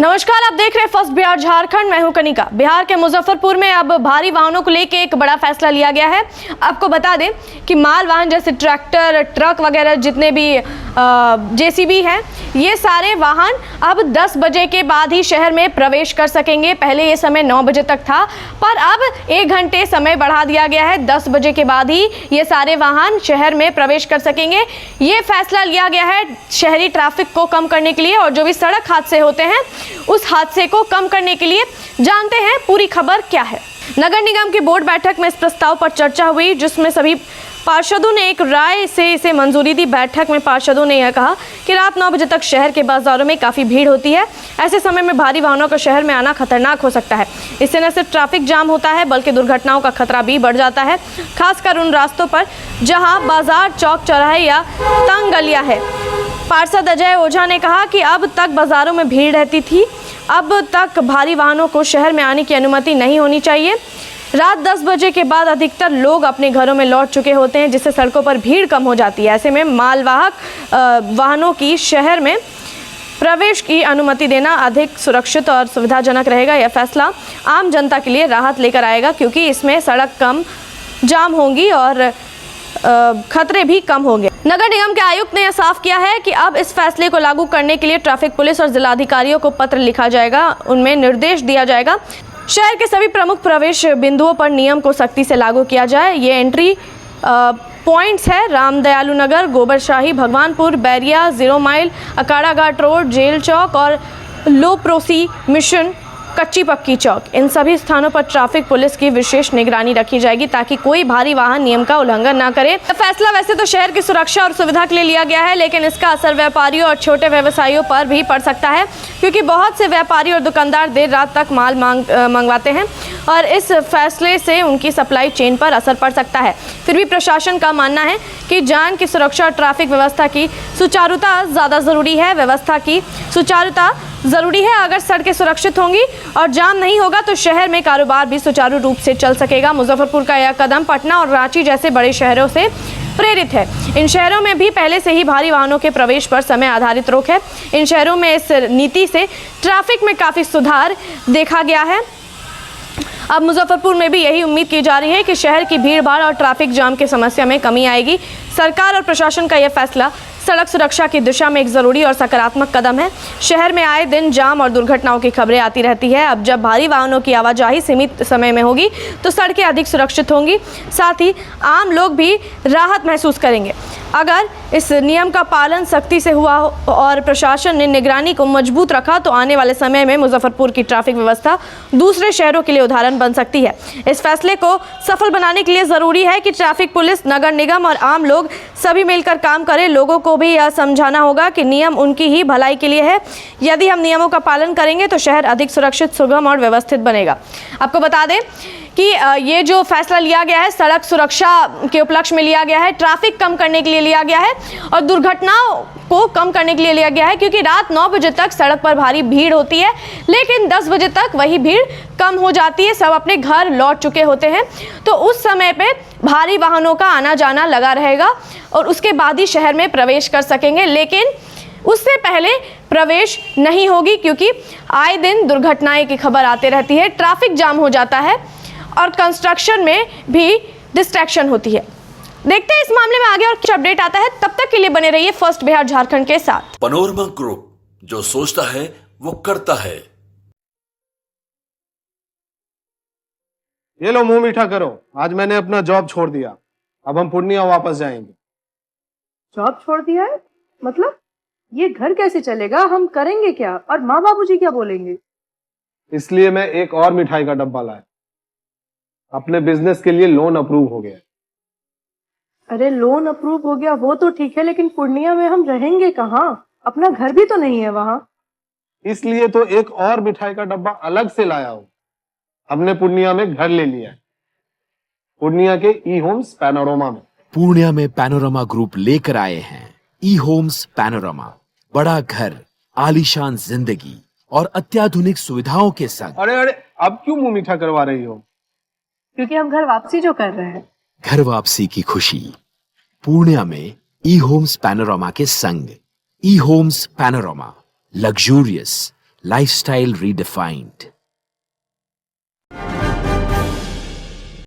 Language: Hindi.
नमस्कार, आप देख रहे हैं फर्स्ट बिहार झारखंड। मैं हूं कनिका। बिहार के मुजफ्फरपुर में अब भारी वाहनों को लेकर एक बड़ा फैसला लिया गया है। आपको बता दें कि माल वाहन जैसे ट्रैक्टर, ट्रक वगैरह जितने भी जेसीबी हैं, ये सारे वाहन अब 10 बजे के बाद ही शहर में प्रवेश कर सकेंगे। पहले ये समय 9 बजे तक था, पर अब 1 घंटे समय बढ़ा दिया गया है। 10 बजे के बाद ही ये सारे वाहन शहर में प्रवेश कर सकेंगे। ये फैसला लिया गया है शहरी ट्रैफिक को कम करने के लिए और जो भी सड़क हादसे होते हैं उस हादसे को कम करने के लिए। जानते हैं पूरी खबर क्या है। नगर निगम की बोर्ड बैठक में इस प्रस्ताव पर चर्चा हुई, जिसमें सभी पार्षदों ने एक राय से इसे मंजूरी दी। बैठक में पार्षदों ने यह कहा कि रात 9 बजे तक शहर के बाजारों में काफ़ी भीड़ होती है। ऐसे समय में भारी वाहनों का शहर में आना खतरनाक हो सकता है। इससे न सिर्फ ट्रैफिक जाम होता है बल्कि दुर्घटनाओं का खतरा भी बढ़ जाता है, खासकर उन रास्तों पर जहां बाजार, चौक, चौराहे या तंग गलियां है। पार्षद अजय ओझा ने कहा कि अब तक बाजारों में भीड़ रहती थी, अब तक भारी वाहनों को शहर में आने की अनुमति नहीं होनी चाहिए। रात 10 बजे के बाद अधिकतर लोग अपने घरों में लौट चुके होते हैं, जिससे सड़कों पर भीड़ कम हो जाती है। ऐसे में मालवाहक वाहनों की शहर में प्रवेश की अनुमति देना अधिक सुरक्षित और सुविधाजनक रहेगा। यह फैसला आम जनता के लिए राहत लेकर आएगा, क्योंकि इसमें सड़क कम जाम होंगी और खतरे भी कम होंगे। नगर निगम के आयुक्त ने यह साफ किया है कि अब इस फैसले को लागू करने के लिए ट्रैफिक पुलिस और जिलाधिकारियों को पत्र लिखा जाएगा। उनमें निर्देश दिया जाएगा शहर के सभी प्रमुख प्रवेश बिंदुओं पर नियम को सख्ती से लागू किया जाए। ये एंट्री पॉइंट्स है रामदयालु नगर, गोबरशाही, भगवानपुर, बैरिया, 0 माइल, अकाड़ा घाट रोड, जेल चौक और लो प्रोसी मिशन, कच्ची पक्की चौक। इन सभी स्थानों पर ट्रैफिक पुलिस की विशेष निगरानी रखी जाएगी ताकि कोई भारी वाहन नियम का उल्लंघन ना करे। फैसला वैसे तो शहर की सुरक्षा और सुविधा के लिए लिया गया है, लेकिन इसका असर व्यापारियों और छोटे व्यवसायियों पर भी पड़ सकता है, क्योंकि बहुत से व्यापारी और दुकानदार देर रात तक माल मंगवाते हैं और इस फैसले से उनकी सप्लाई चेन पर असर पड़ सकता है। फिर भी प्रशासन का मानना है कि जान की सुरक्षा और ट्रैफिक व्यवस्था की सुचारुता ज़्यादा ज़रूरी है। व्यवस्था की सुचारुता ज़रूरी है। अगर सड़कें सुरक्षित होंगी और जाम नहीं होगा तो शहर में कारोबार भी सुचारू रूप से चल सकेगा। मुजफ्फरपुर का यह कदम पटना और रांची जैसे बड़े शहरों से प्रेरित है। इन शहरों में भी पहले से ही भारी वाहनों के प्रवेश पर समय आधारित रोक है। इन शहरों में इस नीति से ट्रैफिक में काफ़ी सुधार देखा गया है। अब मुजफ्फरपुर में भी यही उम्मीद की जा रही है कि शहर की भीड़ भाड़ और ट्रैफिक जाम की समस्या में कमी आएगी। सरकार और प्रशासन का यह फैसला सड़क सुरक्षा की दिशा में एक ज़रूरी और सकारात्मक कदम है। शहर में आए दिन जाम और दुर्घटनाओं की खबरें आती रहती है। अब जब भारी वाहनों की आवाजाही सीमित समय में होगी तो सड़कें अधिक सुरक्षित होंगी, साथ ही आम लोग भी राहत महसूस करेंगे। अगर इस नियम का पालन सख्ती से हुआ और प्रशासन ने निगरानी को मजबूत रखा तो आने वाले समय में मुजफ्फरपुर की ट्रैफिक व्यवस्था दूसरे शहरों के लिए उदाहरण बन सकती है। इस फैसले को सफल बनाने के लिए ज़रूरी है कि ट्रैफिक पुलिस, नगर निगम और आम लोग सभी मिलकर काम करें। लोगों को भी यह समझाना होगा कि नियम उनकी ही भलाई के लिए है। यदि हम नियमों का पालन करेंगे तो शहर अधिक सुरक्षित, सुगम और व्यवस्थित बनेगा। आपको बता दें कि ये जो फैसला लिया गया है सड़क सुरक्षा के उपलक्ष्य में लिया गया है, ट्रैफिक कम करने के लिए लिया गया है और दुर्घटनाओं को कम करने के लिए लिया गया है, क्योंकि रात 9 बजे तक सड़क पर भारी भीड़ होती है, लेकिन 10 बजे तक वही भीड़ कम हो जाती है। सब अपने घर लौट चुके होते हैं, तो उस समय पे भारी वाहनों का आना जाना लगा रहेगा और उसके बाद ही शहर में प्रवेश कर सकेंगे। लेकिन उससे पहले प्रवेश नहीं होगी, क्योंकि आए दिन दुर्घटनाएं की खबर आती रहती है, ट्रैफिक जाम हो जाता है और कंस्ट्रक्शन में भी डिस्ट्रैक्शन होती है। देखते हैं इस मामले में आगे और कुछ अपडेट आता है। तब तक के लिए बने रहिए फर्स्ट बिहार झारखंड के साथ। पनोरमा ग्रुप, जो सोचता है वो करता है। ये लो, मुंह मीठा करो। आज मैंने अपना जॉब छोड़ दिया, अब हम पूर्णिया वापस जाएंगे। जॉब छोड़ दिया है? मतलब ये घर कैसे चलेगा? हम करेंगे क्या? और माँ बाबूजी क्या बोलेंगे? इसलिए मैं एक और मिठाई का डब्बा लाया। अपने बिजनेस के लिए लोन अप्रूव हो गया। अरे लोन अप्रूव हो गया वो तो ठीक है, लेकिन पूर्णिया में हम रहेंगे कहाँ? अपना घर भी तो नहीं है वहाँ। इसलिए तो एक और मिठाई का डब्बा अलग से लाया हूँ। हमने पूर्णिया में घर ले लिया है, पूर्णिया के ई होम्स पैनोरमा में। पूर्णिया में पैनोरमा ग्रुप लेकर आए हैं ई होम्स पैनोरमा। बड़ा घर, आलीशान जिंदगी और अत्याधुनिक सुविधाओं के संग। अरे अब क्यों मुंह मीठा करवा रही हो? क्योंकि हम घर वापसी जो कर रहे हैं। घर वापसी की खुशी पूर्णिया में ई होम्स पैनोरमा के संग। E homes panorama, luxurious, lifestyle redefined.